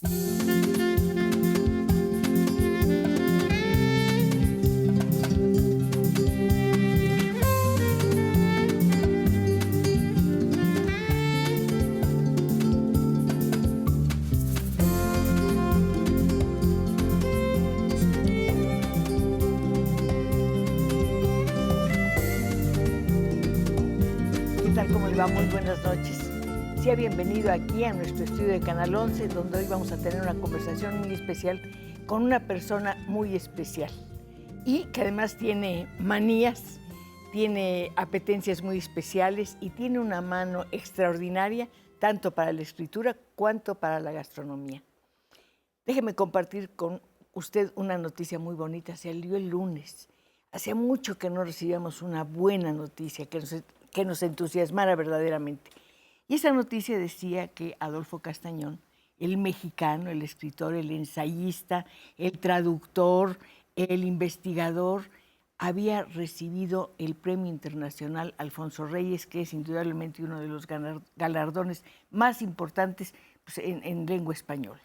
¿Qué tal? ¿Cómo le va? Muy buenas noches. Sea bienvenido aquí a nuestro estudio de Canal 11, donde hoy vamos a tener una conversación muy especial con una persona muy especial y que además tiene manías, tiene apetencias muy especiales y tiene una mano extraordinaria tanto para la escritura cuanto para la gastronomía. Déjeme compartir con usted una noticia muy bonita. Salió el lunes. Hacía mucho que no recibíamos una buena noticia que nos entusiasmara verdaderamente. Y esa noticia decía que Adolfo Castañón, el mexicano, el escritor, el ensayista, el traductor, el investigador, había recibido el Premio Internacional Alfonso Reyes, que es indudablemente uno de los galardones más importantes pues, en lengua española.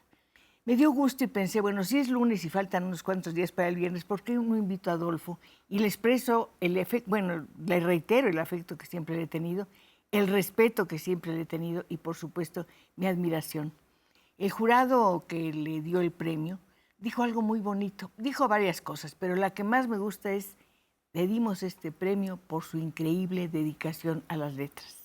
Me dio gusto y pensé, bueno, si es lunes y faltan unos cuantos días para el viernes, ¿por qué no invito a Adolfo? Y le expreso el afecto, bueno, le reitero el afecto que siempre le he tenido, el respeto que siempre le he tenido y, por supuesto, mi admiración. El jurado que le dio el premio dijo algo muy bonito, dijo varias cosas, pero la que más me gusta es, le dimos este premio por su increíble dedicación a las letras.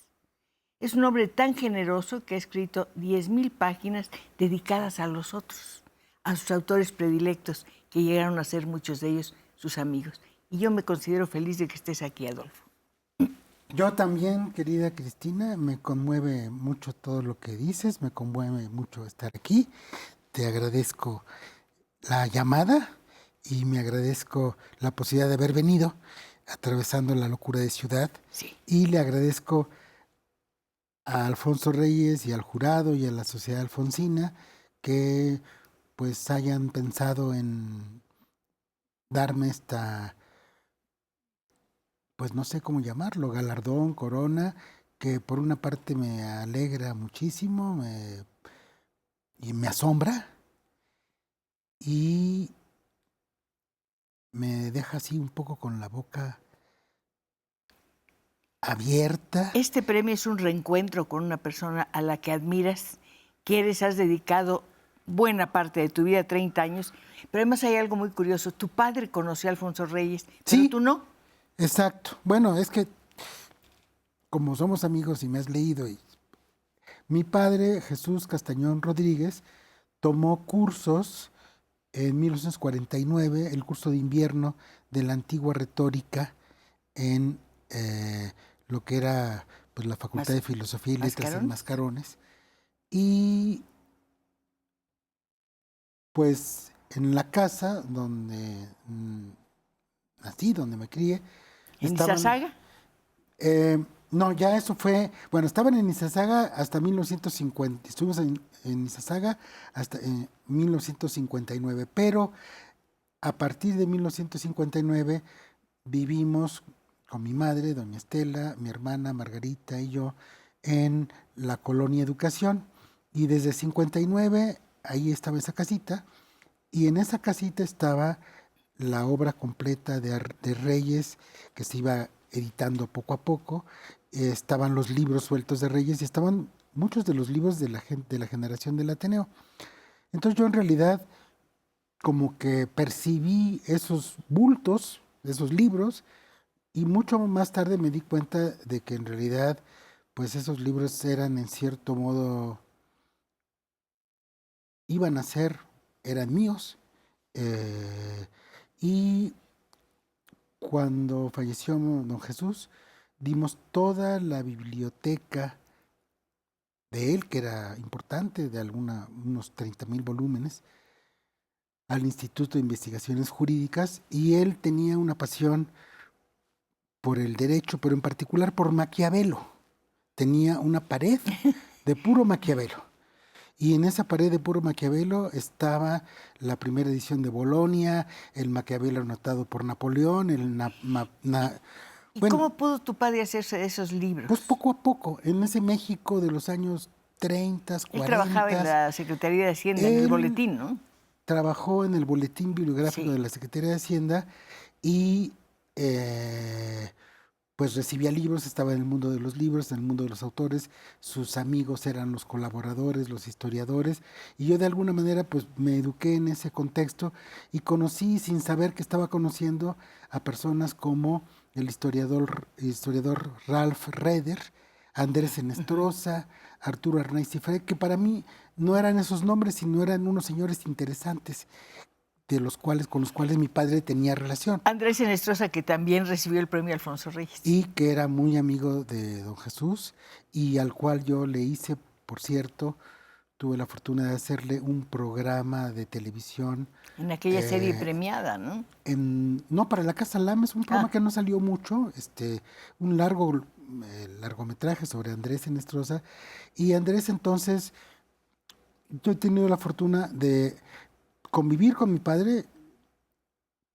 Es un hombre tan generoso que ha escrito 10,000 páginas dedicadas a los otros, a sus autores predilectos, que llegaron a ser muchos de ellos sus amigos. Y yo me considero feliz de que estés aquí, Adolfo. Yo también, querida Cristina, me conmueve mucho todo lo que dices, me conmueve mucho estar aquí. Te agradezco la llamada y me agradezco la posibilidad de haber venido atravesando la locura de ciudad. Sí. Y le agradezco a Alfonso Reyes y al jurado y a la Sociedad Alfonsina que pues hayan pensado en darme esta, pues no sé cómo llamarlo, galardón, corona, que por una parte me alegra muchísimo y me asombra y me deja así un poco con la boca abierta. Este premio es un reencuentro con una persona a la que admiras, quieres, has dedicado buena parte de tu vida, 30 años, pero además hay algo muy curioso. Tu padre conoció a Alfonso Reyes, pero Sí, tú no. exacto. Bueno, es que como somos amigos y me has leído, y mi padre, Jesús Castañón Rodríguez, tomó cursos en 1949, el curso de invierno de la antigua retórica en lo que era pues, la Facultad de Filosofía y Letras en Mascarones. Y pues en la casa donde nací, donde me crié. ¿En Izazaga? No, ya eso fue, bueno, estaban en Izazaga hasta 1950, estuvimos en Izazaga hasta 1959, pero a partir de 1959 vivimos con mi madre, doña Estela, mi hermana Margarita y yo en la colonia Educación, y desde 59 ahí estaba esa casita, y en esa casita estaba la obra completa de Reyes, que se iba editando poco a poco. Estaban los libros sueltos de Reyes y estaban muchos de los libros de la generación del Ateneo. Entonces yo en realidad como que percibí esos bultos, esos libros, y mucho más tarde me di cuenta de que en realidad pues esos libros eran en cierto modo, iban a ser, eran míos. Y cuando falleció don Jesús, dimos toda la biblioteca de él, que era importante, de unos 30,000 volúmenes, al Instituto de Investigaciones Jurídicas, y él tenía una pasión por el derecho, pero en particular por Maquiavelo. Tenía una pared de puro Maquiavelo. Y en esa pared de puro Maquiavelo estaba la primera edición de Bolonia, el Maquiavelo anotado por Napoleón, ¿Y cómo pudo tu padre hacerse de esos libros? Pues poco a poco, en ese México de los años 30, Él 40. trabajaba en la Secretaría de Hacienda, en el boletín, ¿no? Trabajó en el Boletín Bibliográfico Sí. de la Secretaría de Hacienda y pues recibía libros, estaba en el mundo de los libros, en el mundo de los autores, sus amigos eran los colaboradores, los historiadores, y yo de alguna manera pues me eduqué en ese contexto y conocí sin saber que estaba conociendo a personas como el historiador Ralph Reder, Andrés Enestrosa, Arturo Arnaiz y Frey, que para mí no eran esos nombres, sino eran unos señores interesantes con los cuales mi padre tenía relación. Andrés Enestrosa, que también recibió el premio Alfonso Reyes. Y que era muy amigo de don Jesús y al cual yo le hice, por cierto, tuve la fortuna de hacerle un programa de televisión. En aquella serie premiada, ¿no? No, para la Casa Lames, un programa que no salió mucho, un largometraje sobre Andrés Enestrosa. Y Andrés, entonces, yo he tenido la fortuna de convivir con mi padre,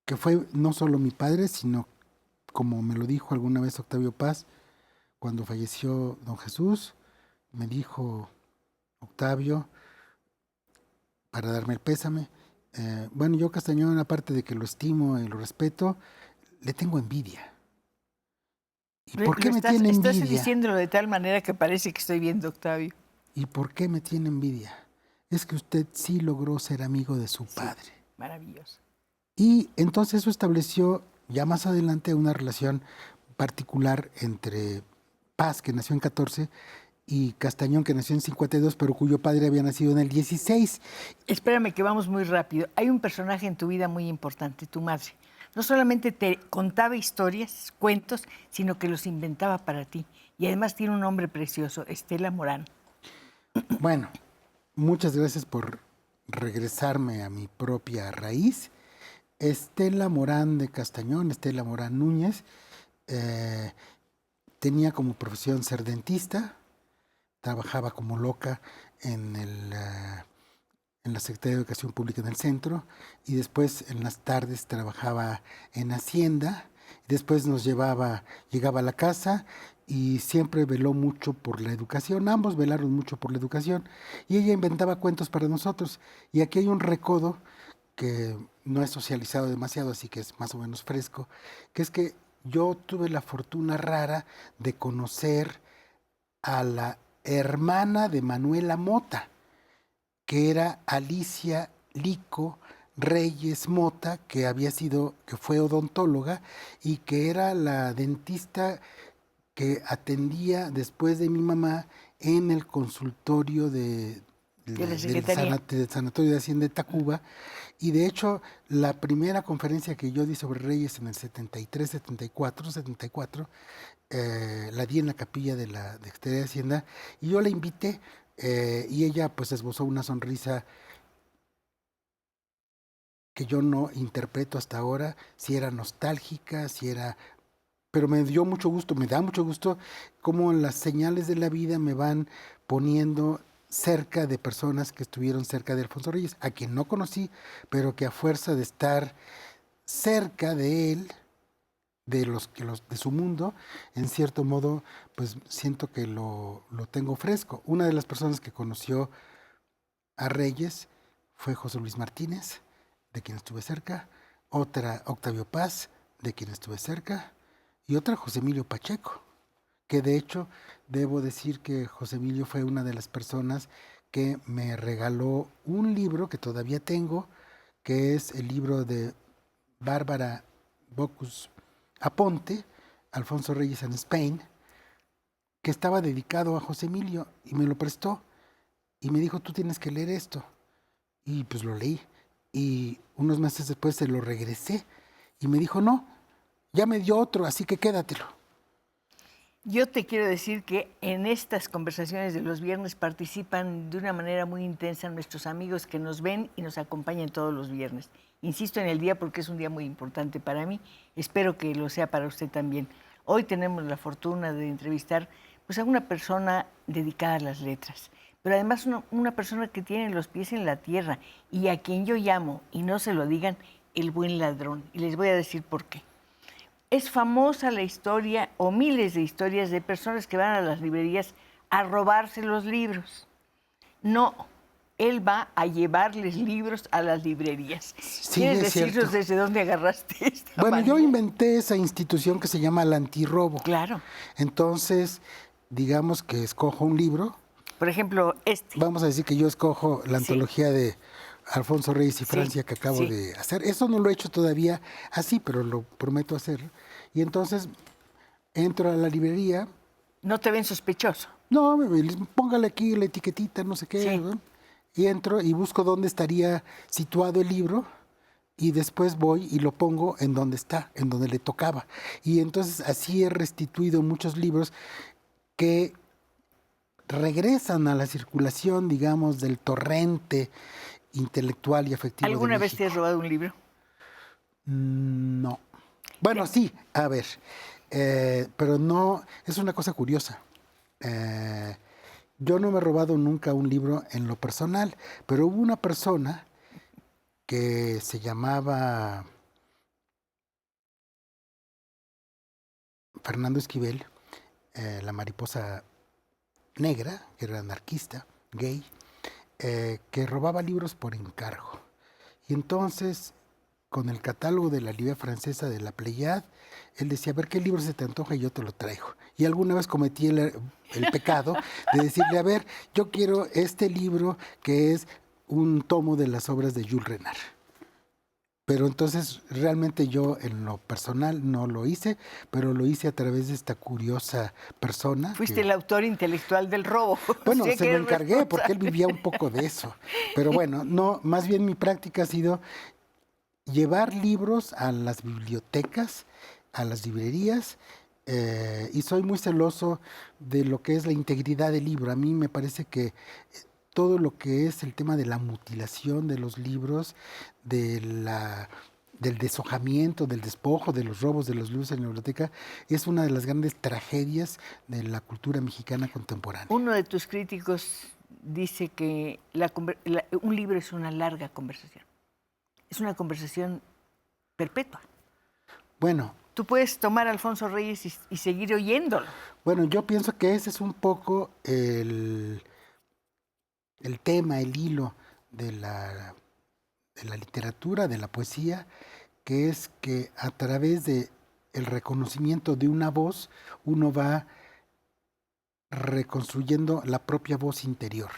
que fue no solo mi padre, sino, como me lo dijo alguna vez Octavio Paz, cuando falleció don Jesús, me dijo Octavio, para darme el pésame, bueno, yo Castañón, aparte de que lo estimo y lo respeto, le tengo envidia. ¿Y por qué me tiene envidia? Estás diciéndolo de tal manera que parece que estoy viendo, Octavio. ¿Y por qué me tiene envidia? Es que usted sí logró ser amigo de su padre. Maravilloso. Y entonces eso estableció ya más adelante una relación particular entre Paz, que nació en 14, y Castañón, que nació en 52, pero cuyo padre había nacido en el 16. Espérame, que vamos muy rápido. Hay un personaje en tu vida muy importante, tu madre. No solamente te contaba historias, cuentos, sino que los inventaba para ti. Y además tiene un nombre precioso, Estela Morán. Bueno, muchas gracias por regresarme a mi propia raíz. Estela Morán de Castañón, Estela Morán Núñez, tenía como profesión ser dentista, trabajaba como loca en la Secretaría de Educación Pública en el centro y después en las tardes trabajaba en Hacienda, después llegaba a la casa y siempre veló mucho por la educación, ambos velaron mucho por la educación y ella inventaba cuentos para nosotros y aquí hay un recodo que no he socializado demasiado, así que es más o menos fresco, que es que yo tuve la fortuna rara de conocer a la hermana de Manuela Mota, que era Alicia Lico Reyes Mota, que fue odontóloga y que era la dentista que atendía después de mi mamá en el consultorio del Sanatorio de Hacienda de Tacuba. Y de hecho, la primera conferencia que yo di sobre Reyes en el 73, 74, la di en la capilla de la Secretaría de Hacienda y yo la invité y ella pues esbozó una sonrisa que yo no interpreto hasta ahora, si era nostálgica, pero me dio mucho gusto, me da mucho gusto cómo las señales de la vida me van poniendo cerca de personas que estuvieron cerca de Alfonso Reyes, a quien no conocí, pero que a fuerza de estar cerca de él, de su mundo, en cierto modo, pues siento que lo tengo fresco. Una de las personas que conoció a Reyes fue José Luis Martínez, de quien estuve cerca, otra Octavio Paz, de quien estuve cerca, y otra José Emilio Pacheco, que de hecho debo decir que José Emilio fue una de las personas que me regaló un libro que todavía tengo, que es el libro de Bárbara Bocuse Aponte, Alfonso Reyes en Spain, que estaba dedicado a José Emilio y me lo prestó y me dijo, tú tienes que leer esto. Y pues lo leí y unos meses después se lo regresé y me dijo, no, ya me dio otro, así que quédatelo. Yo te quiero decir que en estas conversaciones de los viernes participan de una manera muy intensa nuestros amigos que nos ven y nos acompañan todos los viernes. Insisto en el día porque es un día muy importante para mí. Espero que lo sea para usted también. Hoy tenemos la fortuna de entrevistar pues, a una persona dedicada a las letras, pero además una persona que tiene los pies en la tierra y a quien yo llamo, y no se lo digan, el buen ladrón. Y les voy a decir por qué. Es famosa la historia o miles de historias de personas que van a las librerías a robarse los libros. No, él va a llevarles libros a las librerías. Sí, ¿Quieres es cierto. decirnos desde dónde agarraste esta Bueno, yo manía? inventé esa institución que se llama el antirrobo. Claro. Entonces, digamos que escojo un libro. Por ejemplo, Vamos a decir que yo escojo la Sí. antología de Alfonso Reyes y Sí, Francia que acabo sí. de hacer. Eso no lo he hecho todavía así, pero lo prometo hacer. Y entonces entro a la librería. No te ven sospechoso. No, póngale aquí la etiquetita, no sé qué. Sí. ¿no? Y entro y busco dónde estaría situado el libro y después voy y lo pongo en donde está, en donde le tocaba. Y entonces así he restituido muchos libros que regresan a la circulación, digamos, del torrente intelectual y afectivo de ¿Alguna vez te México. has robado un libro? No. Bueno, sí, a ver, pero no, es una cosa curiosa. Yo no me he robado nunca un libro en lo personal, pero hubo una persona que se llamaba Fernando Esquivel, la mariposa negra, que era anarquista, gay, que robaba libros por encargo. Y entonces, con el catálogo de la Librería Francesa de la Pléiade, él decía, a ver, ¿qué libro se te antoja? Y yo te lo traigo. Y alguna vez cometí el pecado de decirle, a ver, yo quiero este libro que es un tomo de las obras de Jules Renard. Pero entonces realmente yo en lo personal no lo hice, pero lo hice a través de esta curiosa persona. Fuiste el autor intelectual del robo. Bueno, O sea, se que lo eres encargué porque él responsable. vivía un poco de eso. Pero bueno, no, más bien mi práctica ha sido llevar libros a las bibliotecas, a las librerías, y soy muy celoso de lo que es la integridad del libro. A mí me parece que todo lo que es el tema de la mutilación de los libros, del deshojamiento, del despojo, de los robos de los libros en la biblioteca, es una de las grandes tragedias de la cultura mexicana contemporánea. Uno de tus críticos dice que un libro es una larga conversación. Es una conversación perpetua. Bueno, Tú puedes tomar a Alfonso Reyes y seguir oyéndolo. bueno, yo pienso que ese es un poco el tema, el hilo de la literatura, de la poesía, que es que a través de el reconocimiento de una voz, uno va reconstruyendo la propia voz interior.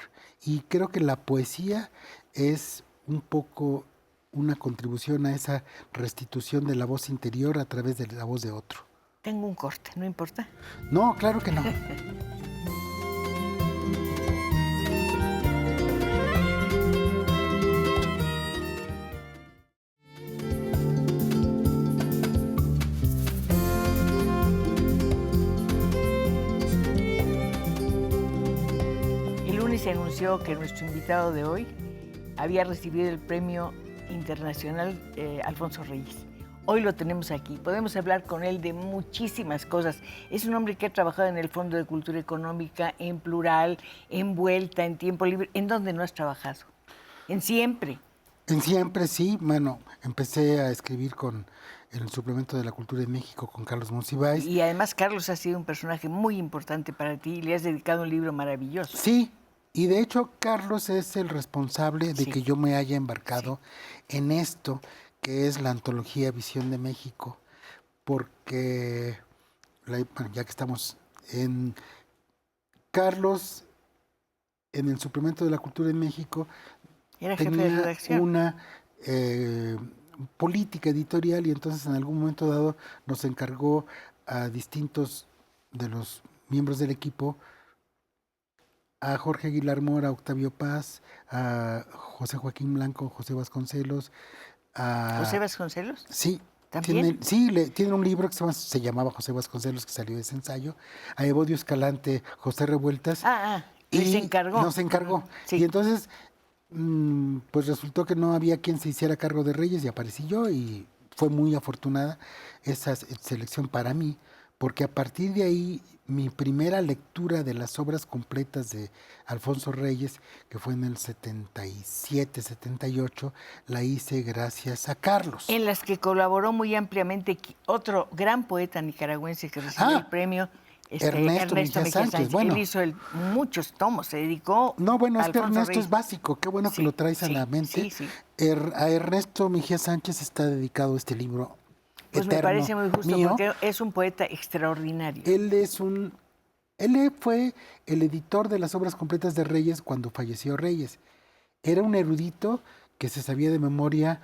Y creo que la poesía es un poco una contribución a esa restitución de la voz interior a través de la voz de otro. Tengo un corte, ¿no importa? No, claro que no. El lunes se anunció que nuestro invitado de hoy había recibido el Premio Internacional Alfonso Reyes. Hoy lo tenemos aquí. Podemos hablar con él de muchísimas cosas. Es un hombre que ha trabajado en el Fondo de Cultura Económica, en Plural, en Vuelta, en Tiempo Libre. ¿En dónde no has trabajado? En Siempre. En Siempre, sí. Bueno, empecé a escribir con el Suplemento de la Cultura de México con Carlos Monsiváis. Y además Carlos ha sido un personaje muy importante para ti y le has dedicado un libro maravilloso. Sí, y de hecho Carlos es el responsable de Sí. que yo me haya embarcado en esto, que es la antología Visión de México, porque, bueno, ya que estamos en Carlos, en el Suplemento de la Cultura de México, Era jefe de tenía redacción. una política editorial y entonces en algún momento dado nos encargó a distintos de los miembros del equipo, a Jorge Aguilar Mora, a Octavio Paz, a José Joaquín Blanco, José Vasconcelos. ¿José Vasconcelos? Sí. ¿También? Tiene un libro que se llamaba José Vasconcelos, que salió de ese ensayo. A Evodio Escalante, José Revueltas. Les encargó. Nos encargó. Sí. Y entonces, pues resultó que no había quien se hiciera cargo de Reyes y aparecí yo y fue muy afortunada esa selección para mí, porque a partir de ahí mi primera lectura de las obras completas de Alfonso Reyes, que fue en el 77, 78, la hice gracias a Carlos. En las que colaboró muy ampliamente otro gran poeta nicaragüense que recibió el premio, Ernesto Mejía Sánchez. Bueno, él hizo muchos tomos, se dedicó. no, bueno, es que Alfonso Ernesto Reyes. es básico. Qué bueno que lo traes a la mente. Sí. A Ernesto Mejía Sánchez está dedicado este libro Pues me eterno parece muy justo mío. porque es un poeta extraordinario. Él fue el editor de las obras completas de Reyes cuando falleció Reyes. Era un erudito que se sabía de memoria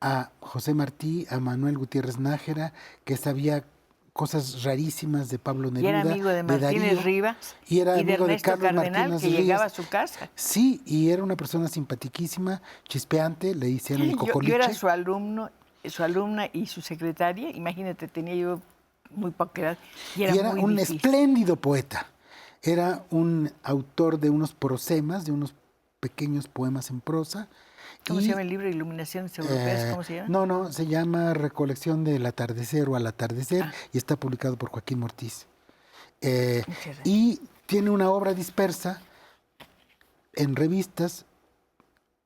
a José Martí, a Manuel Gutiérrez Nájera, que sabía cosas rarísimas de Pablo Neruda, Y era amigo de Martínez Darío, Rivas y era de amigo de Ernesto Carlos Cardenal, Martínez que Ríos. llegaba a su casa. Sí, y era una persona simpatiquísima, chispeante, le decían el cocoliche. Yo era su alumna y su secretaria. Imagínate, tenía yo muy poca edad. Y era muy un difícil. espléndido poeta. Era un autor de unos prosemas, de unos pequeños poemas en prosa. ¿Cómo se llama el libro? ¿Iluminaciones Europeas? ¿Cómo se llama? No, se llama Recolección del Atardecer o Al Atardecer y está publicado por Joaquín Mortiz. Y tiene una obra dispersa en revistas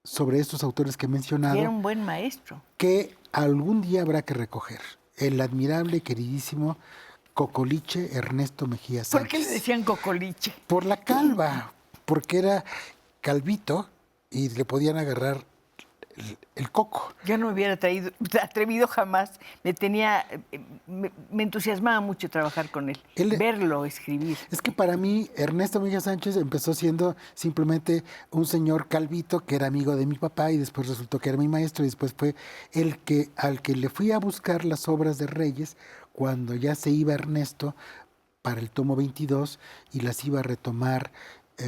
sobre estos autores que he mencionado. Y era un buen maestro. Que algún día habrá que recoger. El admirable, queridísimo Cocoliche Ernesto Mejía Sánchez. ¿Por qué le decían Cocoliche? Por la calva, porque era calvito y le podían agarrar el coco. Yo no me hubiera atrevido jamás. Me entusiasmaba mucho trabajar con él, verlo escribir. Es que para mí Ernesto Mejía Sánchez empezó siendo simplemente un señor calvito que era amigo de mi papá y después resultó que era mi maestro y después fue al que le fui a buscar las obras de Reyes cuando ya se iba Ernesto para el tomo 22 y las iba a retomar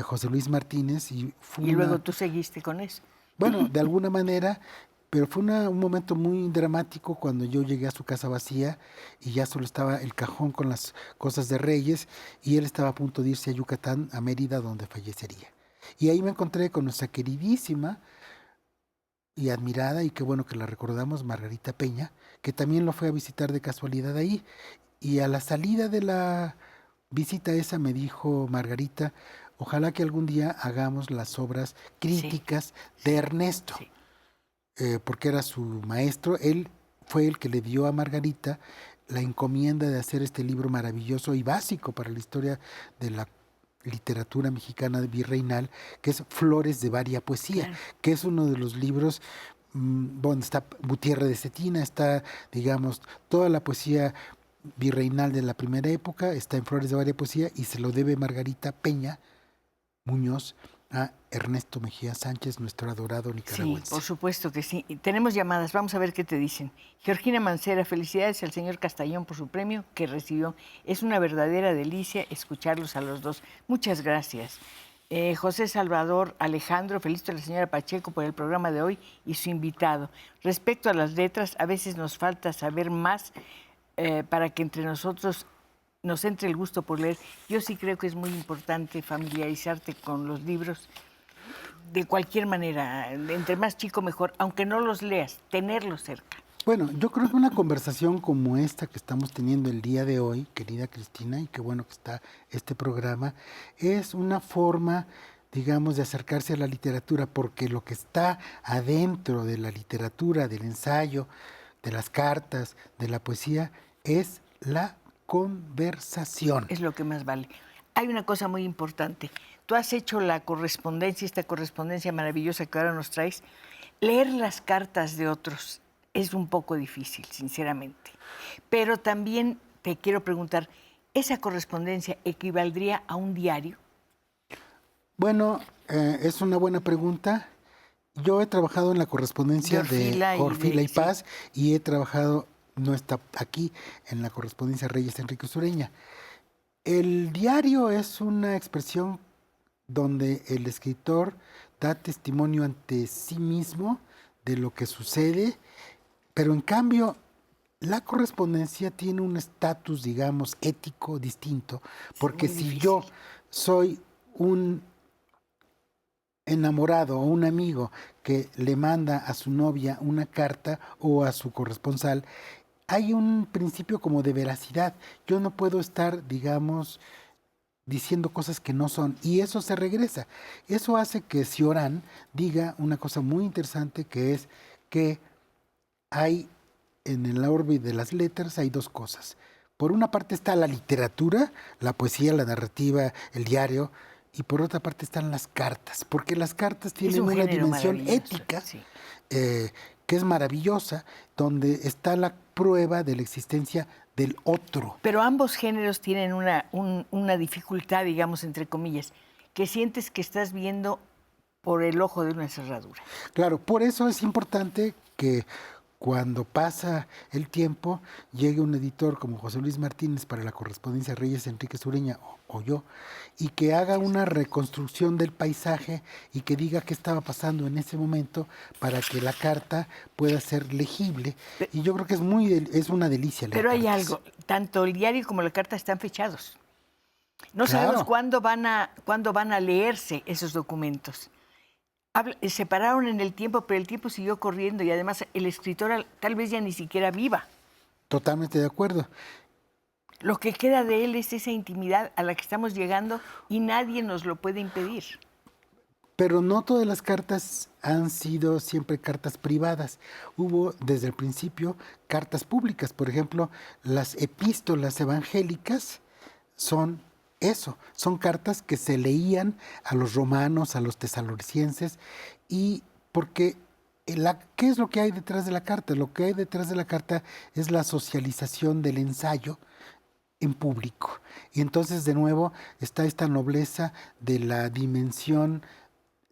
José Luis Martínez. Y luego tú seguiste con eso. Bueno, de alguna manera, pero fue un momento muy dramático cuando yo llegué a su casa vacía y ya solo estaba el cajón con las cosas de Reyes y él estaba a punto de irse a Yucatán, a Mérida, donde fallecería. Y ahí me encontré con nuestra queridísima y admirada, y qué bueno que la recordamos, Margarita Peña, que también lo fue a visitar de casualidad ahí. Y a la salida de la visita esa me dijo Margarita: ojalá que algún día hagamos las obras críticas de Ernesto, porque era su maestro. Él fue el que le dio a Margarita la encomienda de hacer este libro maravilloso y básico para la historia de la literatura mexicana virreinal, que es Flores de Varia Poesía, que es uno de los libros, bueno, está Gutiérrez de Cetina, está, digamos, toda la poesía virreinal de la primera época, está en Flores de Varia Poesía y se lo debe Margarita Peña Muñoz a Ernesto Mejía Sánchez, nuestro adorado nicaragüense. Sí, por supuesto que sí. Tenemos llamadas, vamos a ver qué te dicen. Georgina Mancera, felicidades al señor Castañón por su premio que recibió. Es una verdadera delicia escucharlos a los dos. Muchas gracias. José Salvador Alejandro, felicito a la señora Pacheco por el programa de hoy y su invitado. Respecto a las letras, a veces nos falta saber más para que entre nosotros nos entre el gusto por leer. Yo sí creo que es muy importante familiarizarte con los libros de cualquier manera, entre más chico mejor, aunque no los leas, tenerlos cerca. Bueno, yo creo que una conversación como esta que estamos teniendo el día de hoy, querida Cristina, y qué bueno que está este programa, es una forma, digamos, de acercarse a la literatura, porque lo que está adentro de la literatura, del ensayo, de las cartas, de la poesía, es la conversación. Es lo que más vale. Hay una cosa muy importante. Tú has hecho la correspondencia, esta correspondencia maravillosa que ahora nos traes. Leer las cartas de otros es un poco difícil, sinceramente. Pero también te quiero preguntar, ¿esa correspondencia equivaldría a un diario? Bueno, es una buena pregunta. Yo he trabajado en la correspondencia de Orfila y Paz y he trabajado, no está aquí, en la correspondencia Reyes Enrique Usureña. El diario es una expresión donde el escritor da testimonio ante sí mismo de lo que sucede, pero en cambio la correspondencia tiene un estatus, digamos, ético distinto, porque si yo soy un enamorado o un amigo que le manda a su novia una carta o a su corresponsal, hay un principio como de veracidad. Yo no puedo estar, digamos, diciendo cosas que no son, y eso se regresa. Eso hace que Cioran diga una cosa muy interesante, que es que hay en el órbita de las letras hay dos cosas: por una parte está la literatura, la poesía, la narrativa, el diario, y por otra parte están las cartas, porque las cartas tienen un una género dimensión maravilloso, ética sí. que es maravillosa, donde está la prueba de la existencia del otro. Pero ambos géneros tienen una dificultad, digamos, entre comillas, que sientes que estás viendo por el ojo de una cerradura. Claro, por eso es importante que cuando pasa el tiempo llegue un editor como José Luis Martínez para la correspondencia Reyes Enrique Sureña o yo, y que haga una reconstrucción del paisaje y que diga qué estaba pasando en ese momento para que la carta pueda ser legible. Y yo creo que es una delicia leer Pero hay cartas. algo, tanto el diario como la carta están fechados. No Claro. sabemos cuándo van a leerse esos documentos. Se pararon en el tiempo, pero el tiempo siguió corriendo y además el escritor tal vez ya ni siquiera viva. Totalmente de acuerdo. Lo que queda de él es esa intimidad a la que estamos llegando y nadie nos lo puede impedir. Pero no todas las cartas han sido siempre cartas privadas. Hubo desde el principio cartas públicas. Por ejemplo, las epístolas evangélicas son eso, son cartas que se leían a los romanos, a los tesalonicenses, y porque ¿qué es lo que hay detrás de la carta? Lo que hay detrás de la carta es la socialización del ensayo en público. Y entonces de nuevo está esta nobleza de la dimensión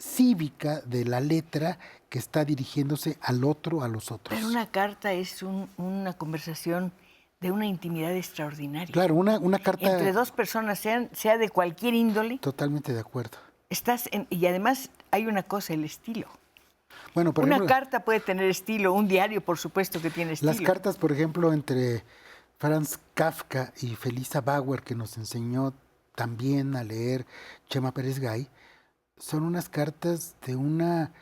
cívica de la letra que está dirigiéndose al otro, a los otros. Pero una carta es una conversación de una intimidad extraordinaria. Claro, una carta... Entre dos personas, sea de cualquier índole. Totalmente de acuerdo. Y además hay una cosa, el estilo. Bueno, por Una ejemplo, carta puede tener estilo, un diario por supuesto que tiene estilo. las cartas, por ejemplo, entre Franz Kafka y Felisa Bauer, que nos enseñó también a leer Chema Pérez Gay, son unas cartas de una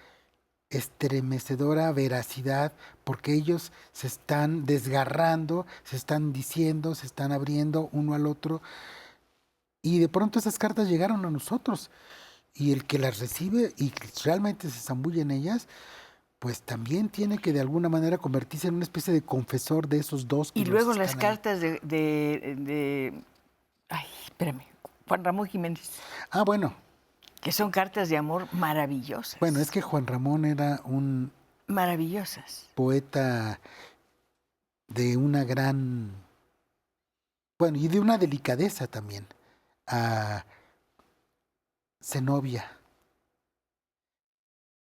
estremecedora veracidad, porque ellos se están desgarrando, se están diciendo, se están abriendo uno al otro, y de pronto esas cartas llegaron a nosotros, y el que las recibe y que realmente se zambulle en ellas, pues también tiene que de alguna manera convertirse en una especie de confesor de esos dos. Y luego las cartas ay, espérame, Juan Ramón Jiménez. Ah, bueno. Que son cartas de amor maravillosas. Bueno, es que Juan Ramón era un... maravillosas. Poeta de una gran... Bueno, y de una delicadeza también. A Zenobia.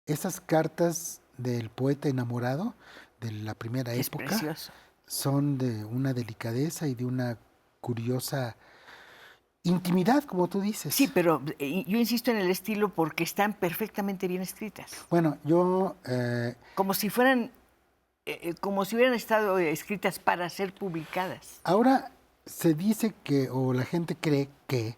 Esas cartas del poeta enamorado de la primera época Precioso. son de una delicadeza y de una curiosa intimidad, como tú dices. Sí, pero yo insisto en el estilo porque están perfectamente bien escritas. Bueno, yo... como si hubieran estado escritas para ser publicadas. Ahora se dice que, o la gente cree que,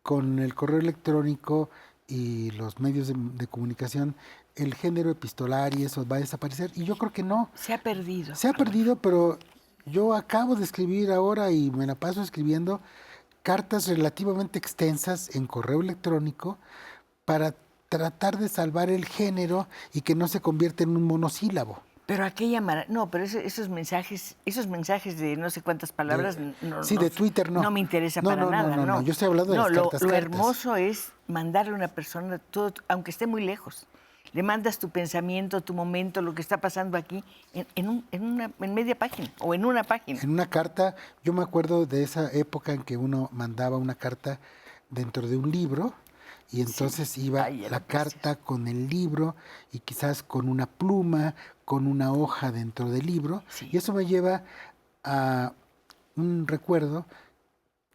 con el correo electrónico y los medios de comunicación, el género epistolar y eso va a desaparecer. Y yo creo que no. Se ha perdido. Se ha perdido, pero yo acabo de escribir ahora y me la paso escribiendo cartas relativamente extensas en correo electrónico para tratar de salvar el género y que no se convierta en un monosílabo. Pero no, pero esos mensajes de no sé cuántas palabras, de Twitter no. No me interesa para nada. No, yo estoy hablando de las cartas. Lo hermoso es mandarle a una persona todo, aunque esté muy lejos. Le mandas tu pensamiento, tu momento, lo que está pasando aquí en media página o en una página. En una carta, yo me acuerdo de esa época en que uno mandaba una carta dentro de un libro y entonces iba la carta con el libro y quizás con una pluma, con una hoja dentro del libro. Sí. Y eso me lleva a un recuerdo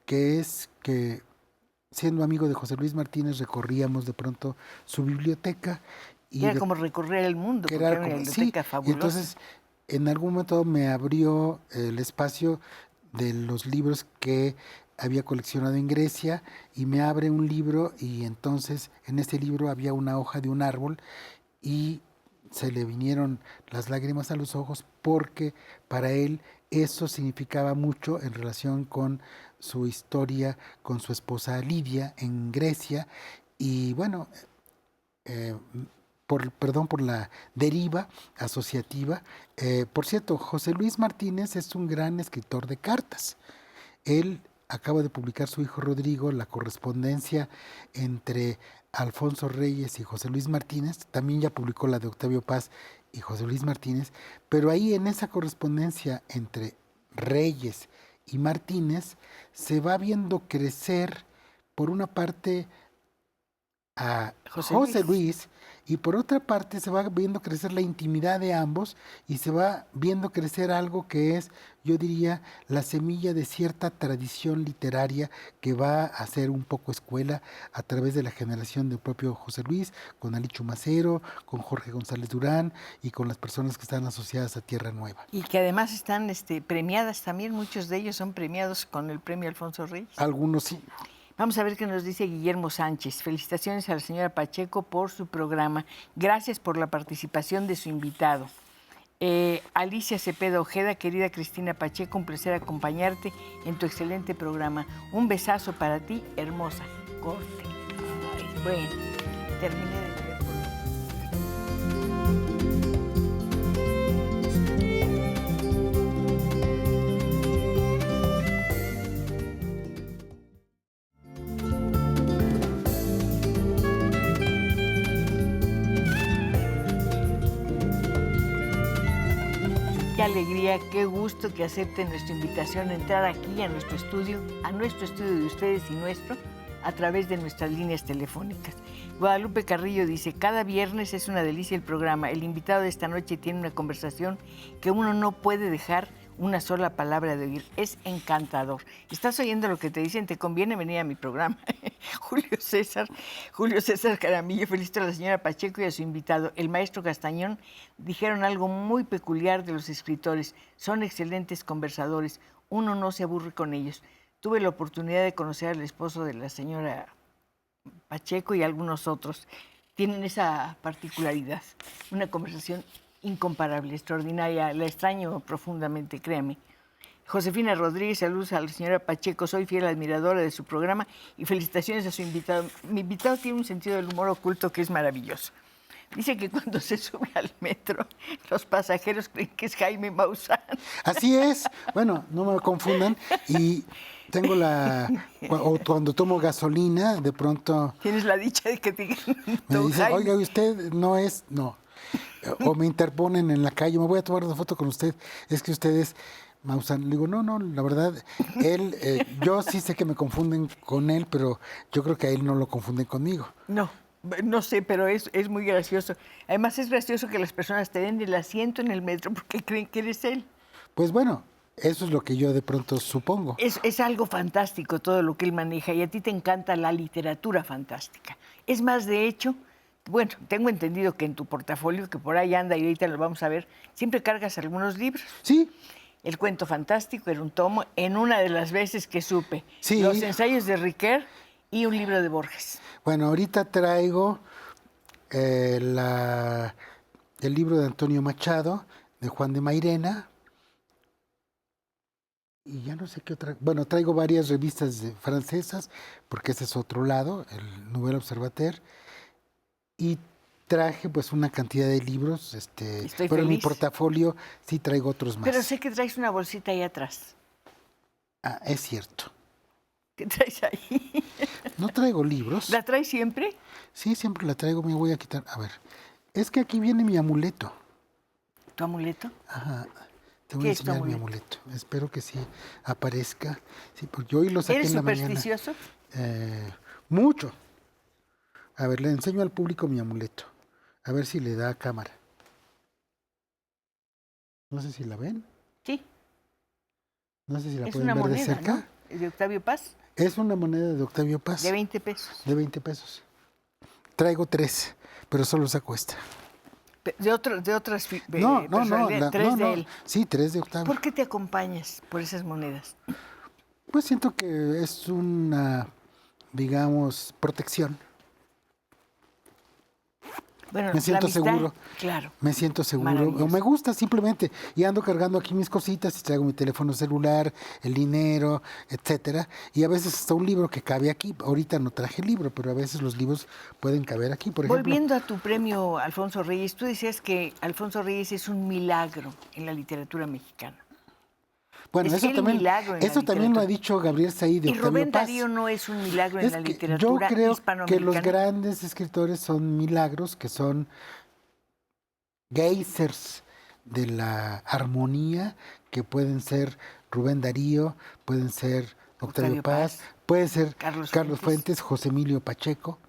que es que siendo amigo de José Luis Martínez recorríamos de pronto su biblioteca. Y era como recorrer el mundo, porque era una biblioteca fabulosa. Y entonces en algún momento me abrió el espacio de los libros que había coleccionado en Grecia y me abre un libro y entonces en ese libro había una hoja de un árbol y se le vinieron las lágrimas a los ojos porque para él eso significaba mucho en relación con su historia con su esposa Lidia en Grecia y bueno, perdón por la deriva asociativa. Por cierto, José Luis Martínez es un gran escritor de cartas. él acaba de publicar su hijo Rodrigo, la correspondencia entre Alfonso Reyes y José Luis Martínez, también ya publicó la de Octavio Paz y José Luis Martínez, pero ahí en esa correspondencia entre Reyes y Martínez se va viendo crecer por una parte a José Luis, y por otra parte se va viendo crecer la intimidad de ambos y se va viendo crecer algo que es, yo diría, la semilla de cierta tradición literaria que va a ser un poco escuela a través de la generación del propio José Luis, con Ali Chumacero, con Jorge González Durán y con las personas que están asociadas a Tierra Nueva. Y que además están premiadas también, muchos de ellos son premiados con el premio Alfonso Reyes. Algunos sí. Vamos a ver qué nos dice Guillermo Sánchez. Felicitaciones a la señora Pacheco por su programa. Gracias por la participación de su invitado. Alicia Cepeda Ojeda, querida Cristina Pacheco, un placer acompañarte en tu excelente programa. Un besazo para ti, hermosa. Corte. Ay, bueno, terminé de leer. Qué alegría, qué gusto que acepten nuestra invitación a entrar aquí a nuestro estudio de ustedes y nuestro, a través de nuestras líneas telefónicas. Guadalupe Carrillo dice, cada viernes es una delicia el programa. El invitado de esta noche tiene una conversación que uno no puede dejar una sola palabra de oír. Es encantador. ¿Estás oyendo lo que te dicen? Te conviene venir a mi programa. Julio César Caramillo, felicito a la señora Pacheco y a su invitado. El maestro Castañón dijeron algo muy peculiar de los escritores. Son excelentes conversadores. Uno no se aburre con ellos. Tuve la oportunidad de conocer al esposo de la señora Pacheco y algunos otros. Tienen esa particularidad. Una conversación incomparable, extraordinaria. La extraño profundamente, créame. Josefina Rodríguez, saludos a la señora Pacheco. Soy fiel admiradora de su programa y felicitaciones a su invitado. Mi invitado tiene un sentido del humor oculto que es maravilloso. Dice que cuando se sube al metro, los pasajeros creen que es Jaime Maussan. Así es. Bueno, no me confundan. Y tengo o cuando tomo gasolina, de pronto tienes la dicha de que te digan, me dicen, Jaime. oiga, usted no es, no. O me interponen en la calle, me voy a tomar una foto con usted, es que usted es Maussan. Le digo, no, la verdad, él, yo sí sé que me confunden con él, pero yo creo que a él no lo confunden conmigo. No sé, pero es muy gracioso. Además es gracioso que las personas te den el asiento en el metro porque creen que eres él. Pues bueno, eso es lo que yo de pronto supongo. Es algo fantástico todo lo que él maneja y a ti te encanta la literatura fantástica. Es más, de hecho, bueno, tengo entendido que en tu portafolio, que por ahí anda y ahorita lo vamos a ver, siempre cargas algunos libros. Sí. El cuento fantástico era un tomo, en una de las veces que supe. Sí. Los ensayos de Riquer y un libro de Borges. Bueno, ahorita traigo el libro de Antonio Machado, de Juan de Mairena, y ya no sé qué otra. Bueno, traigo varias revistas francesas, porque ese es otro lado, el Nouvel Observateur, y traje pues una cantidad de libros, pero feliz. En mi portafolio sí traigo otros más. Pero sé que traes una bolsita ahí atrás. Ah, es cierto. ¿Qué traes ahí? No traigo libros. ¿La traes siempre? Sí, siempre la traigo, me voy a quitar. A ver, es que aquí viene mi amuleto. ¿Tu amuleto? Ajá. Te voy a enseñar mi amuleto. Espero que sí aparezca. Sí, porque yo hoy lo saqué en la mañana. ¿Eres supersticioso? Mucho. A ver, le enseño al público mi amuleto. A ver si le da cámara. No sé si la ven. Sí. No sé si la es pueden una ver moneda, de cerca. ¿no? ¿De Octavio Paz? Es una moneda de Octavio Paz. De 20 pesos. De 20 pesos. Traigo 3, pero solo saco esta. De otras No. tres de él. Sí, 3 de Octavio. ¿Por qué te acompañas por esas monedas? Pues siento que es una, digamos, protección. Bueno, me siento amistad, seguro. Claro. Me siento seguro. O me gusta simplemente. Y ando cargando aquí mis cositas y traigo mi teléfono celular, el dinero, etcétera. Y a veces hasta un libro que cabe aquí. Ahorita no traje libro, pero a veces los libros pueden caber aquí. Por ejemplo, volviendo a tu premio Alfonso Reyes, tú decías que Alfonso Reyes es un milagro en la literatura mexicana. Bueno, Es el milagro en la eso también lo ha literatura. dicho Gabriel Said de Y Octavio Rubén Paz. Darío no es un milagro en Es la que yo literatura creo que los hispanoamericana. grandes escritores son milagros, que son geysers de la armonía, que pueden ser Rubén Darío, pueden ser Octavio Octavio Paz, Paz, puede ser Carlos Carlos Fuentes. Fuentes, José Emilio Pacheco.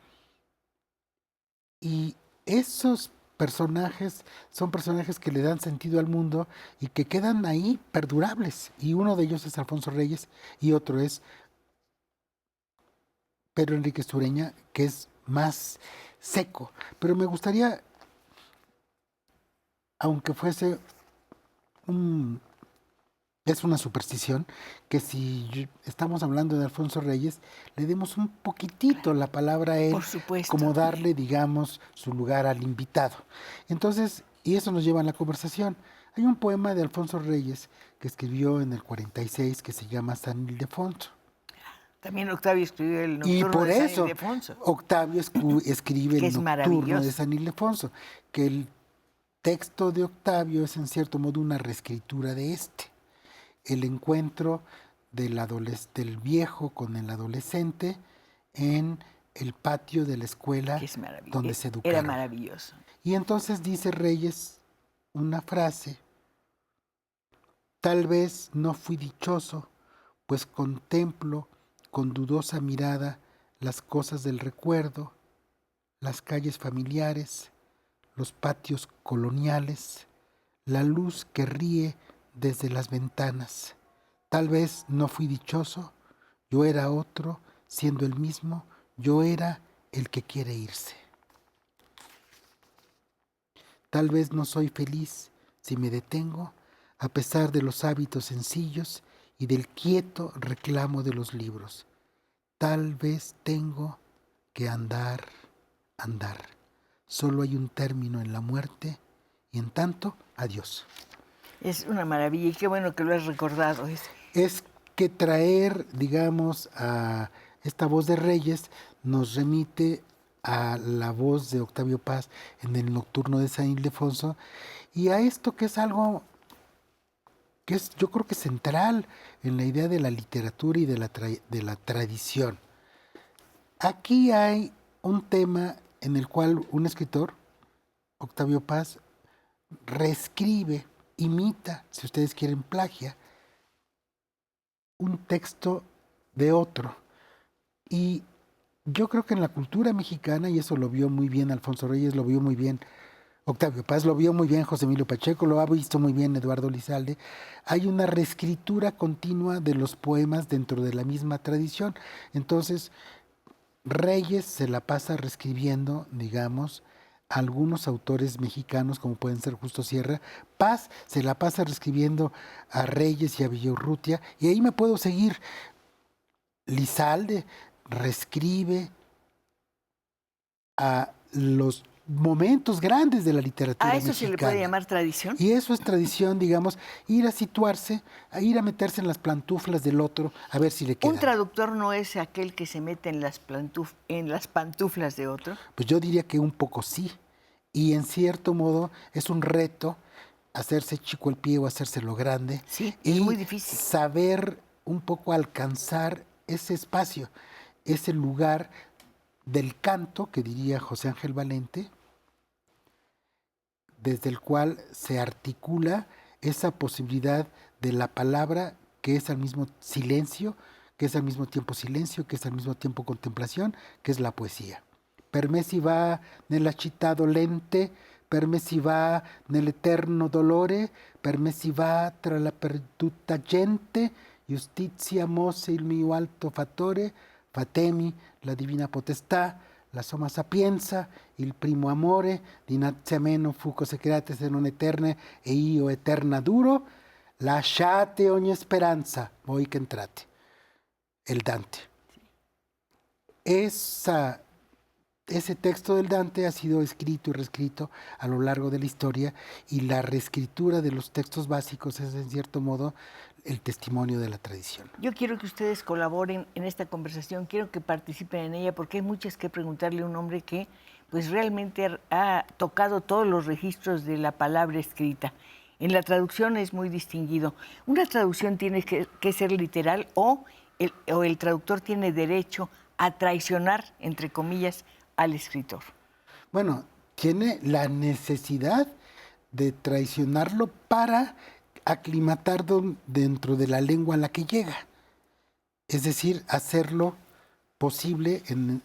Y esos personajes son personajes que le dan sentido al mundo y que quedan ahí perdurables. Y uno de ellos es Alfonso Reyes y otro es Pedro Enrique Sureña, que es más seco. Pero me gustaría, aunque fuese un, es una superstición, que si estamos hablando de Alfonso Reyes, le demos un poquitito la palabra a él, Por supuesto. como darle, digamos, su lugar al invitado. Entonces, y eso nos lleva a la conversación. Hay un poema de Alfonso Reyes que escribió en el 46 que se llama San Ildefonso. También Octavio escribió el Y nocturno por de San eso Ildefonso, Octavio escribe que el es nocturno maravilloso. de San Ildefonso, que el texto de Octavio es en cierto modo una reescritura de este. El encuentro del viejo con el adolescente en el patio de la escuela Que es maravilloso. donde se Era educaron. maravilloso. Y entonces dice Reyes una frase: tal vez no fui dichoso, pues contemplo con dudosa mirada las cosas del recuerdo, las calles familiares, los patios coloniales, la luz que ríe desde las ventanas. Tal vez no fui dichoso, yo era otro, siendo el mismo, yo era el que quiere irse. Tal vez no soy feliz si me detengo, a pesar de los hábitos sencillos y del quieto reclamo de los libros. Tal vez tengo que andar. Solo hay un término en la muerte y en tanto, adiós. Es una maravilla y qué bueno que lo has recordado. Es que traer, digamos, a esta voz de Reyes nos remite a la voz de Octavio Paz en el nocturno de San Ildefonso y a esto que es algo que es, yo creo que central en la idea de la literatura y de la tradición. Aquí hay un tema en el cual un escritor, Octavio Paz, reescribe, imita, si ustedes quieren, plagia, un texto de otro. Y yo creo que en la cultura mexicana, y eso lo vio muy bien Alfonso Reyes, lo vio muy bien Octavio Paz, lo vio muy bien José Emilio Pacheco, lo ha visto muy bien Eduardo Lizalde, hay una reescritura continua de los poemas dentro de la misma tradición. Entonces, Reyes se la pasa reescribiendo, digamos, a algunos autores mexicanos como pueden ser Justo Sierra. Paz se la pasa reescribiendo a Reyes y a Villaurrutia, y ahí me puedo seguir. Lizalde reescribe a los momentos grandes de la literatura ¿A eso mexicana. se le puede llamar tradición? Y eso es tradición, digamos, ir a situarse, a ir a meterse en las plantuflas del otro, a ver si le queda. ¿Un traductor no es aquel que se mete en las pantuflas de otro? Pues yo diría que un poco sí. Y en cierto modo es un reto hacerse chico el pie o hacérselo grande. Sí, y es muy difícil. Saber un poco alcanzar ese espacio, ese lugar del canto, que diría José Ángel Valente, desde el cual se articula esa posibilidad de la palabra que es al mismo silencio, que es al mismo tiempo silencio, que es al mismo tiempo contemplación, que es la poesía. Per me si va nella città dolente, per me si va nell'eterno dolore, per me si va tra la perduta gente, giustizia mosse il mio alto fattore, fatemi la divina potestà, la somma sapienza, il primo amore, dinanzi a me non fu cose create se non eterne, e io eterna duro, lasciate ogni speranza, voi che entrate. El Dante. Ese texto del Dante ha sido escrito y reescrito a lo largo de la historia, y la reescritura de los textos básicos es, en cierto modo, el testimonio de la tradición. Yo quiero que ustedes colaboren en esta conversación, quiero que participen en ella, porque hay muchas que preguntarle a un hombre que pues realmente ha tocado todos los registros de la palabra escrita. En la traducción es muy distinguido. ¿Una traducción tiene que ser literal o el traductor tiene derecho a traicionar, entre comillas, al escritor? Bueno, tiene la necesidad de traicionarlo para aclimatar dentro de la lengua a la que llega. Es decir, hacerlo posible en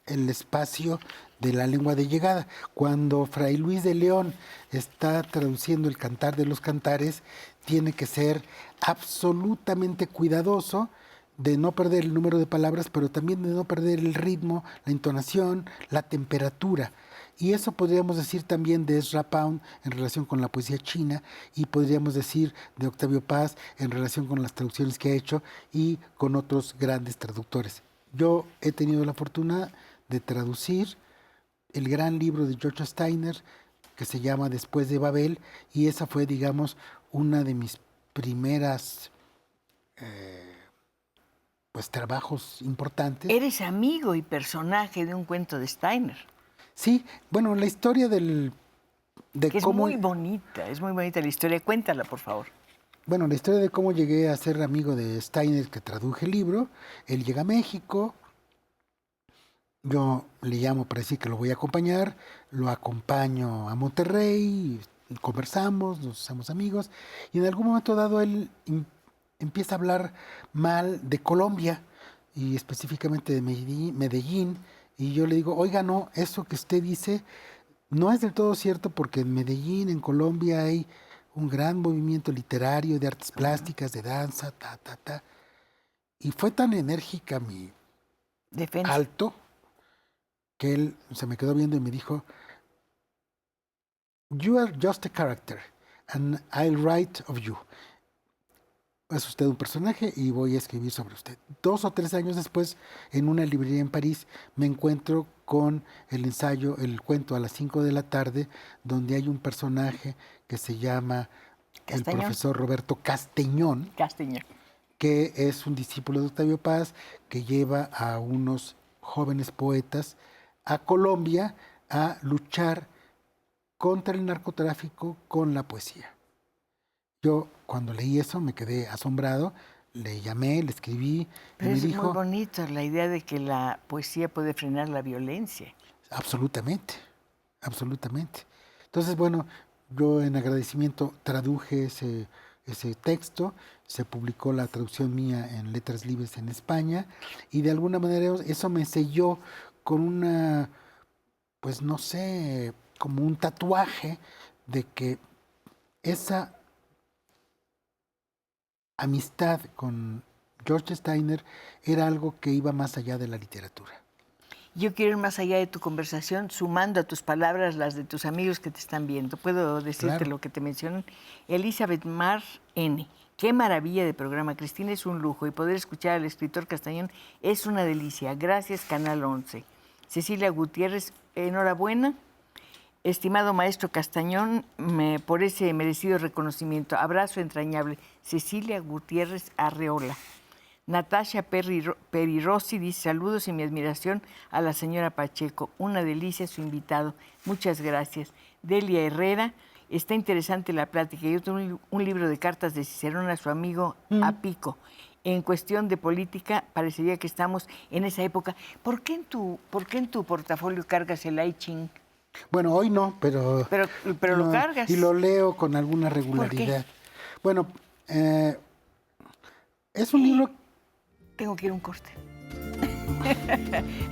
el espacio de la lengua de llegada. Cuando Fray Luis de León está traduciendo el Cantar de los Cantares, tiene que ser absolutamente cuidadoso de no perder el número de palabras, pero también de no perder el ritmo, la entonación, la temperatura. Y eso podríamos decir también de Ezra Pound en relación con la poesía china, y podríamos decir de Octavio Paz en relación con las traducciones que ha hecho y con otros grandes traductores. Yo he tenido la fortuna de traducir el gran libro de George Steiner que se llama Después de Babel, y esa fue, digamos, una de mis primeras pues trabajos importantes. Eres amigo y personaje de un cuento de Steiner. Sí, bueno, la historia de que cómo... es muy bonita la historia. Cuéntala, por favor. Bueno, la historia de cómo llegué a ser amigo de Steiner, que traduje el libro. Él llega a México, yo le llamo para decir que lo voy a acompañar, lo acompaño a Monterrey, conversamos, nos hacemos amigos, y en algún momento dado él empieza a hablar mal de Colombia, y específicamente de Medellín, y yo le digo, oiga, no, eso que usted dice no es del todo cierto, porque en Medellín, en Colombia, hay un gran movimiento literario, de artes plásticas, de danza, y fue tan enérgica mi defensa alto, que él se me quedó viendo y me dijo, "You are just a character, and I'll write of you." Es usted un personaje y voy a escribir sobre usted. 2 o 3 años después, en una librería en París, me encuentro con el ensayo, el cuento a las 5 de la tarde, donde hay un personaje que se llama el profesor Roberto Castañón, que es un discípulo de Octavio Paz, que lleva a unos jóvenes poetas a Colombia a luchar contra el narcotráfico con la poesía. Yo, cuando leí eso, me quedé asombrado, le llamé, le escribí, Pero y me es dijo... muy bonito la idea de que la poesía puede frenar la violencia. Absolutamente, absolutamente. Entonces, bueno, yo en agradecimiento traduje ese texto, se publicó la traducción mía en Letras Libres en España, y de alguna manera eso me selló con una, pues no sé, como un tatuaje de que esa amistad con George Steiner era algo que iba más allá de la literatura. Yo quiero ir más allá de tu conversación, sumando a tus palabras las de tus amigos que te están viendo. ¿Puedo decirte Claro. lo que te mencionan? Elizabeth Mar N. Qué maravilla de programa, Cristina, es un lujo, y poder escuchar al escritor Castañón es una delicia. Gracias, Canal 11. Cecilia Gutiérrez, enhorabuena. Estimado maestro Castañón, por ese merecido reconocimiento. Abrazo entrañable. Cecilia Gutiérrez Arreola. Natasha Perirossi dice, saludos y mi admiración a la señora Pacheco. Una delicia su invitado. Muchas gracias. Delia Herrera, está interesante la plática. Yo tengo un libro de cartas de Cicerón a su amigo Apico. En cuestión de política, parecería que estamos en esa época. ¿Por qué en tu portafolio cargas el I Ching? Bueno, hoy no, pero no, lo cargas. Y lo leo con alguna regularidad. ¿Por qué? Bueno, es un libro... Tengo que ir a un corte.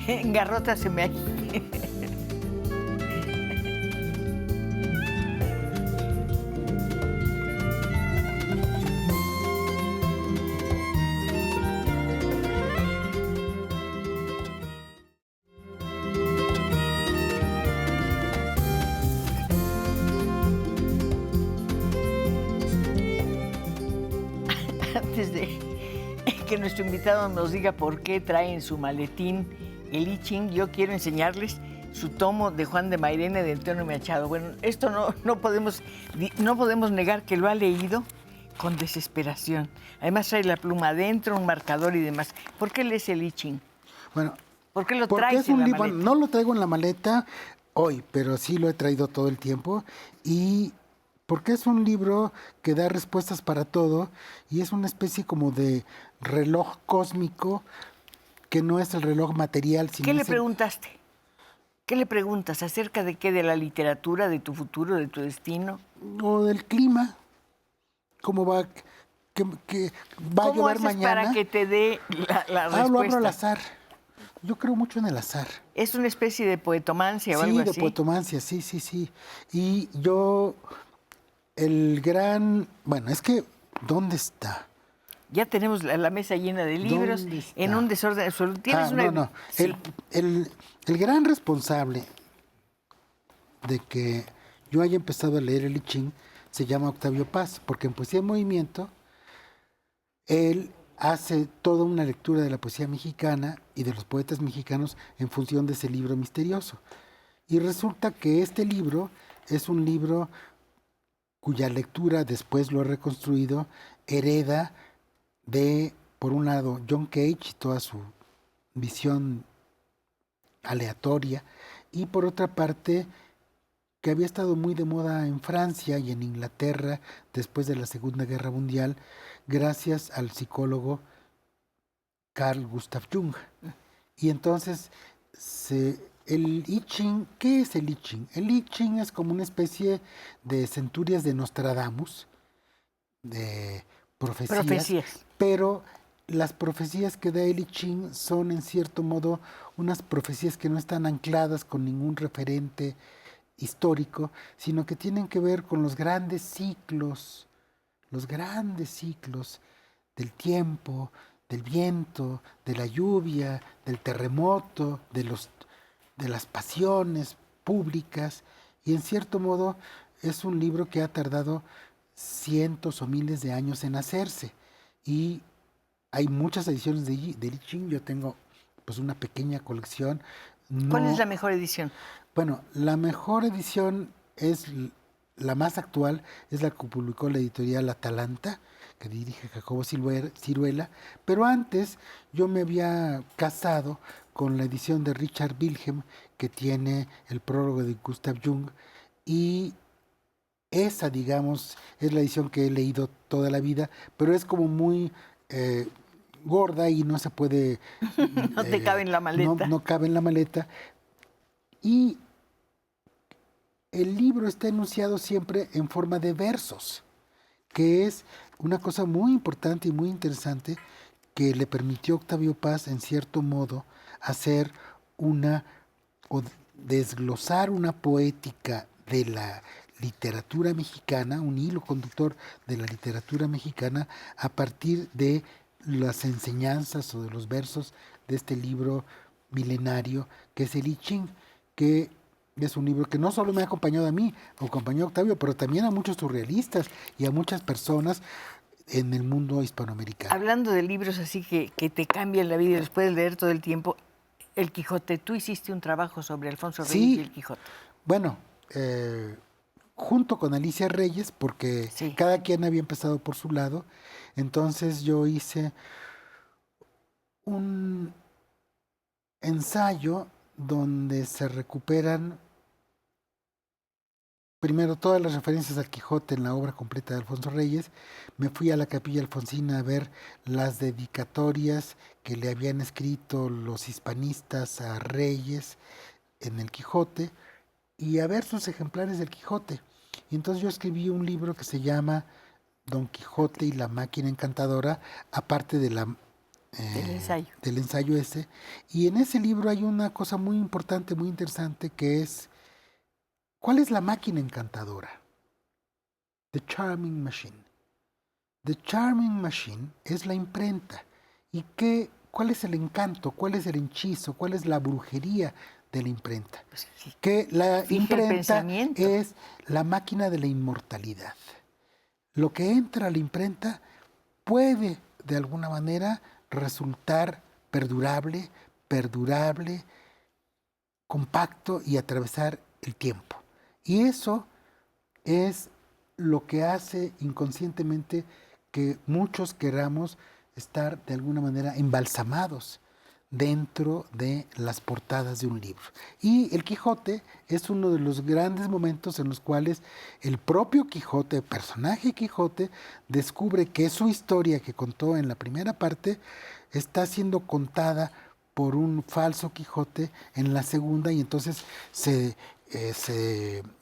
Engarrótaseme aquí. Antes de que nuestro invitado nos diga por qué trae en su maletín el I Ching, yo quiero enseñarles su tomo de Juan de Mairena de Antonio Machado. Bueno, esto no podemos negar que lo ha leído con desesperación. Además trae la pluma adentro, un marcador y demás. ¿Por qué lees el I Ching? Bueno, ¿por qué lo traes en la maleta? No lo traigo en la maleta hoy, pero sí lo he traído todo el tiempo, y porque es un libro que da respuestas para todo y es una especie como de reloj cósmico que no es el reloj material, sino ¿Qué le es el, preguntaste? ¿Qué le preguntas? ¿Acerca de qué? ¿De la literatura, de tu futuro, de tu destino? o del clima, cómo va, que va a ¿Cómo llover haces para mañana. que te dé la Lo abro al respuesta? azar. Yo creo mucho en el azar. ¿Es una especie de poetomancia o algo Sí, de así? poetomancia, sí, sí, sí. Y yo, bueno, es que, ¿dónde está? Ya tenemos la mesa llena de libros, ¿Dónde en un está? desorden absoluto. Tienes una... No. Sí. El gran responsable de que yo haya empezado a leer el I Ching se llama Octavio Paz, porque en Poesía en Movimiento él hace toda una lectura de la poesía mexicana y de los poetas mexicanos en función de ese libro misterioso. Y resulta que este libro es un libro cuya lectura, después lo he reconstruido, hereda de, por un lado, John Cage y toda su visión aleatoria, y por otra parte, que había estado muy de moda en Francia y en Inglaterra después de la Segunda Guerra Mundial, gracias al psicólogo Carl Gustav Jung. Y entonces, el I Ching, ¿qué es el I Ching? El I Ching es como una especie de centurias de Nostradamus, de profecías, Profecías. pero las profecías que da el I Ching son en cierto modo unas profecías que no están ancladas con ningún referente histórico, sino que tienen que ver con los grandes ciclos del tiempo, del viento, de la lluvia, del terremoto, de las pasiones públicas, y en cierto modo es un libro que ha tardado cientos o miles de años en hacerse, y hay muchas ediciones de I Ching. Yo tengo pues una pequeña colección. ¿Cuál es No, la mejor edición? bueno, la mejor edición es la más actual, es la que publicó la editorial Atalanta, que dirige Jacobo Ciruela, pero antes yo me había casado con la edición de Richard Wilhelm, que tiene el prólogo de Gustav Jung, y esa, digamos, es la edición que he leído toda la vida, pero es como muy eh, gorda y no se puede, No te cabe en la maleta. no cabe en la maleta. Y el libro está enunciado siempre en forma de versos, que es una cosa muy importante y muy interesante que le permitió a Octavio Paz, en cierto modo, hacer una o desglosar una poética de la literatura mexicana, un hilo conductor de la literatura mexicana a partir de las enseñanzas o de los versos de este libro milenario que es el I Ching, que es un libro que no solo me ha acompañado a mí, acompañó a Octavio, pero también a muchos surrealistas y a muchas personas en el mundo hispanoamericano. Hablando de libros así que te cambian la vida después de leer todo el tiempo, El Quijote, tú hiciste un trabajo sobre Alfonso Reyes y El Sí, Quijote. bueno, junto con Alicia Reyes, porque Sí. cada quien había empezado por su lado, entonces yo hice un ensayo donde se recuperan primero todas las referencias al Quijote en la obra completa de Alfonso Reyes. Me fui a la Capilla Alfonsina a ver las dedicatorias que le habían escrito los hispanistas a Reyes en el Quijote y a ver sus ejemplares del Quijote. Y entonces yo escribí un libro que se llama Don Quijote y la máquina encantadora, aparte de del ensayo ese. Y en ese libro hay una cosa muy importante, muy interesante, que es, ¿cuál es la máquina encantadora? The Charming Machine. The Charming Machine es la imprenta. ¿Y cuál es el encanto? ¿Cuál es el hechizo? ¿Cuál es la brujería de la imprenta? Pues, sí. Que la Fija el imprenta pensamiento. es la máquina de la inmortalidad. Lo que entra a la imprenta puede, de alguna manera, resultar perdurable, compacto y atravesar el tiempo. Y eso es lo que hace inconscientemente que muchos queramos estar de alguna manera embalsamados dentro de las portadas de un libro. Y el Quijote es uno de los grandes momentos en los cuales el propio Quijote, el personaje Quijote, descubre que su historia que contó en la primera parte está siendo contada por un falso Quijote en la segunda, y entonces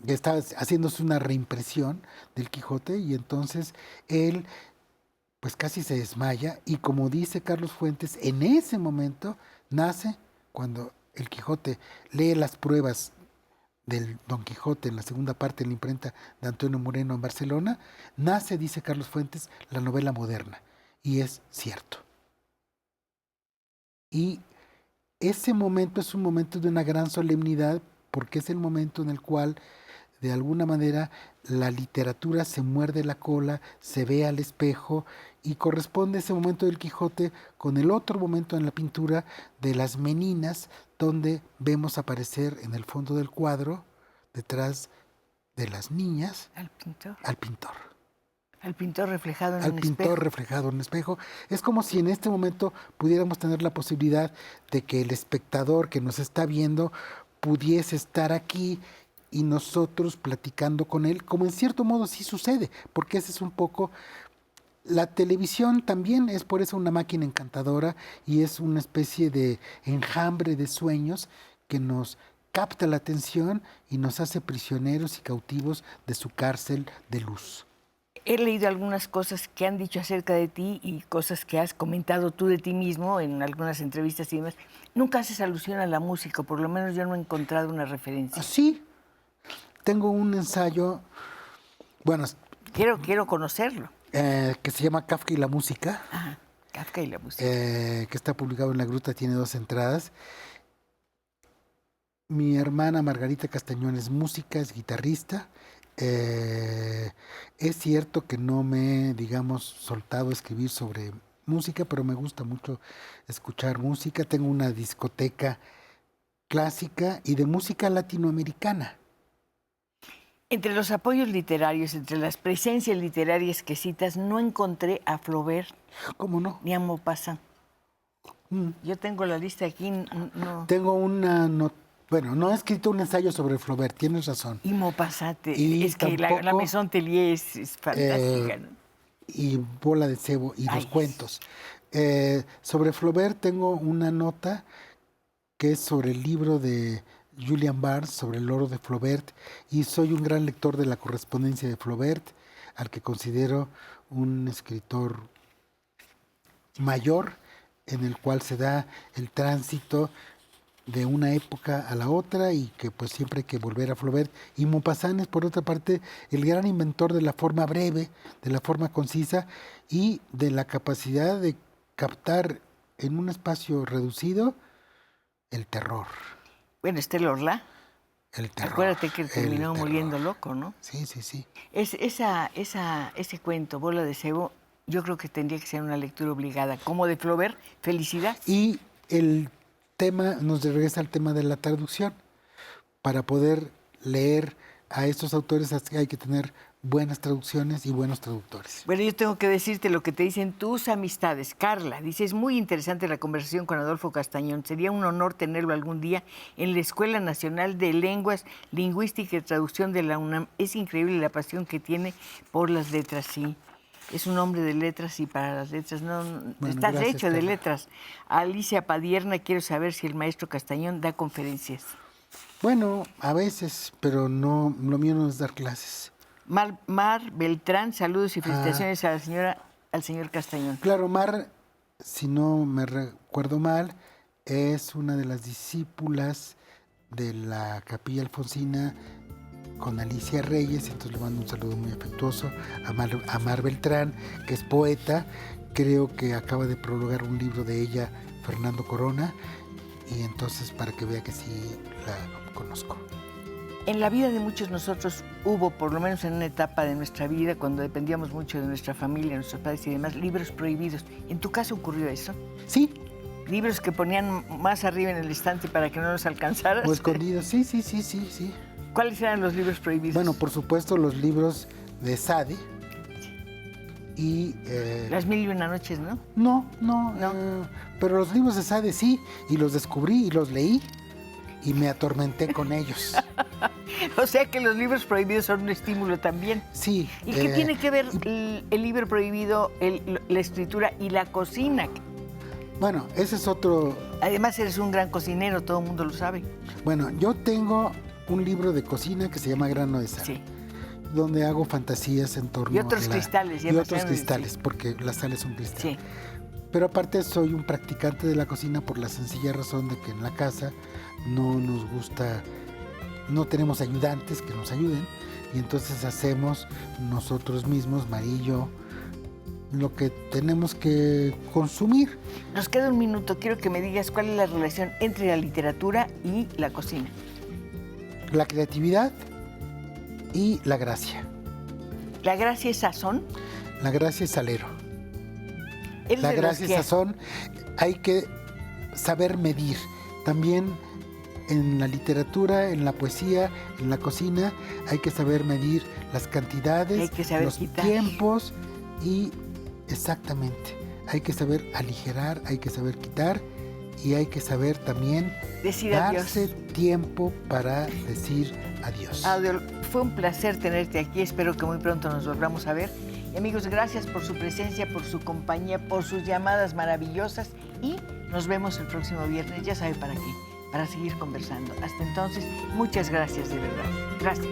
está haciéndose una reimpresión del Quijote, y entonces él pues casi se desmaya, y como dice Carlos Fuentes, en ese momento nace, cuando el Quijote lee las pruebas del Don Quijote en la segunda parte en la imprenta de Antonio Moreno en Barcelona, nace, dice Carlos Fuentes, la novela moderna, y es cierto. Y ese momento es un momento de una gran solemnidad, porque es el momento en el cual, de alguna manera, la literatura se muerde la cola, se ve al espejo, y corresponde ese momento del Quijote con el otro momento en la pintura de las Meninas, donde vemos aparecer en el fondo del cuadro, detrás de las niñas, Al pintor. al pintor. Al pintor reflejado en Al un pintor espejo. reflejado en un espejo. Es como si en este momento pudiéramos tener la posibilidad de que el espectador que nos está viendo pudiese estar aquí y nosotros platicando con él, como en cierto modo sí sucede, porque ese es un poco... La televisión también es por eso una máquina encantadora, y es una especie de enjambre de sueños que nos capta la atención y nos hace prisioneros y cautivos de su cárcel de luz. He leído algunas cosas que han dicho acerca de ti y cosas que has comentado tú de ti mismo en algunas entrevistas y demás. Nunca haces alusión a la música, por lo menos yo no he encontrado una referencia. Sí, tengo un ensayo, bueno, Quiero conocerlo. que se llama Kafka y la música, Ajá, Kafka y la música. que está publicado en La Gruta, tiene 2 entradas. Mi hermana Margarita Castañón es música, es guitarrista. Es cierto que no me he, digamos, soltado a escribir sobre música, pero me gusta mucho escuchar música. Tengo una discoteca clásica y de música latinoamericana. Entre los apoyos literarios, entre las presencias literarias que citas, no encontré a Flaubert ¿Cómo no? ni a Maupassant. Yo tengo la lista aquí, no. Tengo una bueno, no he escrito un ensayo sobre Flaubert, tienes razón. Y Maupassant, Y es que la tampoco, Maison Tellier es fantástica, ¿no? Y Bola de Cebo y los cuentos. Sobre Flaubert tengo una nota que es sobre el libro de Julian Barnes, sobre el oro de Flaubert, y soy un gran lector de la correspondencia de Flaubert, al que considero un escritor mayor, en el cual se da el tránsito de una época a la otra, y que pues siempre hay que volver a Flaubert. Y Maupassant es, por otra parte, el gran inventor de la forma breve, de la forma concisa y de la capacidad de captar en un espacio reducido el terror. Bueno, Estela Orlá. El terror. Acuérdate que terminó el terror. muriendo loco, ¿no? Sí, sí, sí. Ese cuento, Bola de Cebo, yo creo que tendría que ser una lectura obligada. Como de Flaubert, Felicidad. Y el tema, nos regresa al tema de la traducción. Para poder leer a estos autores hay que tener buenas traducciones y buenos traductores. Bueno, yo tengo que decirte lo que te dicen tus amistades. Carla dice, es muy interesante la conversación con Adolfo Castañón. Sería un honor tenerlo algún día en la Escuela Nacional de Lenguas, Lingüística y Traducción de la UNAM. Es increíble la pasión que tiene por las letras, sí. Es un hombre de letras y para las letras. No, bueno, estás gracias, hecho de Carla. Letras. Alicia Padierna, quiero saber si el maestro Castañón da conferencias. Bueno, a veces, pero no, lo mío no es dar clases. Mar Beltrán, saludos y felicitaciones a al señor Castañón. Claro, Mar, si no me recuerdo mal, es una de las discípulas de la Capilla Alfonsina con Alicia Reyes, entonces le mando un saludo muy afectuoso a Mar Beltrán, que es poeta. Creo que acaba de prologar un libro de ella, Fernando Corona, y entonces para que vea que sí la conozco. En la vida de muchos nosotros hubo, por lo menos en una etapa de nuestra vida, cuando dependíamos mucho de nuestra familia, nuestros padres y demás, libros prohibidos. ¿En tu caso ocurrió eso? Sí. Libros que ponían más arriba en el estante para que no los alcanzaras. O escondidos, sí. ¿Cuáles eran los libros prohibidos? Bueno, por supuesto, los libros de Sade, y... Las 1001 noches, ¿no? No, ¿No? pero los libros de Sade sí, y los descubrí y los leí y me atormenté con ellos. O sea que los libros prohibidos son un estímulo también. Sí. ¿Y qué tiene que ver el libro prohibido, la escritura y la cocina? Bueno, ese es otro... Además eres un gran cocinero, todo el mundo lo sabe. Bueno, yo tengo un libro de cocina que se llama Grano de Sal, Sí. donde hago fantasías en torno Y otros cristales, ya y me otros sabes, cristales, sí. porque la sal es un cristal. Sí. Pero aparte soy un practicante de la cocina por la sencilla razón de que en la casa no nos gusta, no tenemos ayudantes que nos ayuden, y entonces hacemos nosotros mismos, María y yo, lo que tenemos que consumir. Nos queda un minuto. Quiero que me digas cuál es la relación entre la literatura y la cocina. La creatividad y la gracia. ¿La gracia es sazón? La gracia es salero. ¿Eres La de los gracia es que- sazón. Hay que saber medir. También en la literatura, en la poesía, en la cocina, hay que saber medir las cantidades, Hay que saber los quitar. tiempos y exactamente. Hay que saber aligerar, hay que saber quitar y hay que saber también Decir darse adiós. tiempo para decir adiós. Adol, fue un placer tenerte aquí. Espero que muy pronto nos volvamos a ver. Y amigos, gracias por su presencia, por su compañía, por sus llamadas maravillosas. Y nos vemos el próximo viernes, ya sabe para qué, para seguir conversando. Hasta entonces, muchas gracias de verdad. Gracias.